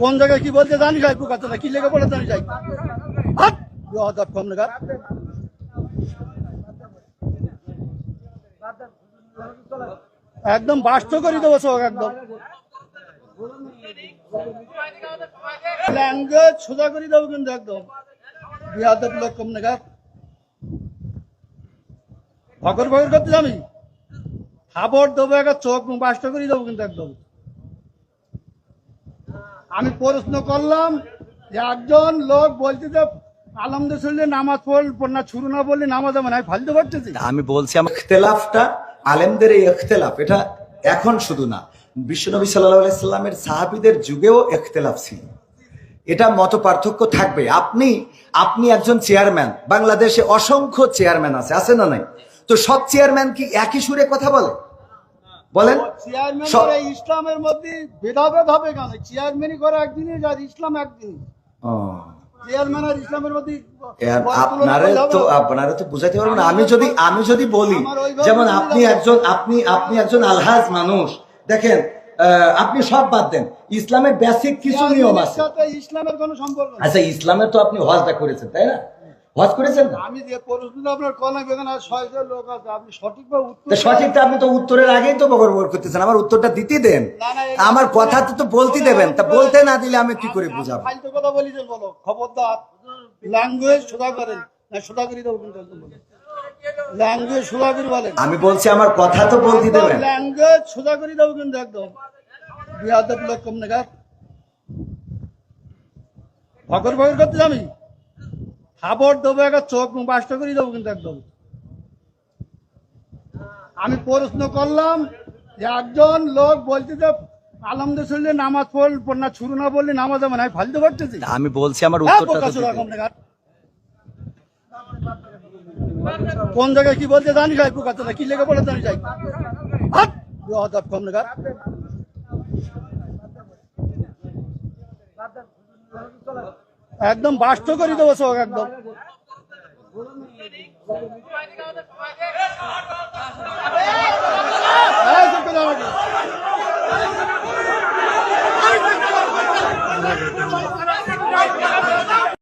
কোন জায়গায় কি বলতে জানি যাই পোকাচোদা কি লেগে পড়ে জানি যাই একদম বাস্ত করে দেবো সব একদম ল্যাঙ্গুয়েজ সোজা করে দেবো কিন্তু একদম বিহাদব লোক কম নাগাদ ভগর ভগর করতে আমি খাবার দেবো একটা চোখ বাস্ত করে দেবো কিন্তু একদম আমি প্রশ্ন করলাম যে একজন লোক বলছে যে আলহামদুলিল্লাহ নামাজ পড় না শুরু না বললে নামাজ হবে না ফালতু পারতেছি আমি বলছি আমার ইখতিলাফটা আলেমদের এই ইখতিলাফ এটা এখন শুধু না বিশ্বনবী সাল্লাল্লাহু আলাইহি সাল্লামের সাহাবীদের যুগেও ইখতিলাফ ছিল এটা মত পার্থক্য থাকবে আপনি একজন চেয়ারম্যান বাংলাদেশে অসংখ্য চেয়ারম্যান আছে না নাই তো সব চেয়ারম্যান কি একই সুরে কথা বলে বলেন চেয়ারম্যান ইসলামের মধ্যে ভেদাভেদ হবে কেন চেয়ারম্যানই করে একদিনই আর ইসলাম একদিনই চেয়ারম্যান আর ইসলামের মধ্যে আপনারা তো বুঝাইতে পারবেন না আমি যদি বলি যেমন আপনি একজন আলহাজ মানুষ দেখেন আপনি সব বাদ দেন ইসলামের বেসিক কিছু নিয়ম আছে ইসলামের কোনো সম্পর্ক আচ্ছা ইসলামের তো আপনি হজটা করেছেন তাই না হজ করেছেন না আমি যে প্রশ্নটা আপনার কলা বেগান আর 6জন লোক আছে আপনি সঠিকভাবে উত্তর সঠিকটা আপনি তো উত্তরের আগেই তো বকর করতেছেন আমার উত্তরটা দিতে দেন আমার কথা তো বলতে দেবেন তা বলতে না দিলে আমি কি করে বুঝাবো ফালতু কথা বলিছেন বলো খবরদার ল্যাঙ্গুয়েজ সোজা করেন না সোজা করে দেবো কিন্তু একদম ল্যাঙ্গুয়েজ সোজা করে বলেন আমি বলছি আমার কথা তো বলতে দেবেন ল্যাঙ্গুয়েজ সোজা করে দেবো কিন্তু একদম বিহাদব লোক কম নাগাদ ভগর ভগর করতে আমি খাবার দেবো একটা চোখ বাস্ত করে দেবো কিন্তু একদম আমি প্রশ্ন করলাম যে একজন লোক বলছে যে আলহামদুলিল্লাহ নামাজ পড় না শুরু না বললে নামাজ হবে না ফালতু পারতেছি আমি বলছি আমার উত্তরটা কোন জায়গায় কি বলতে জানি যাই পোকাচোদা কি লেগে পড়ে জানি যাই কম নাগাদ একদম বাস্ত করে দেবো সব একদম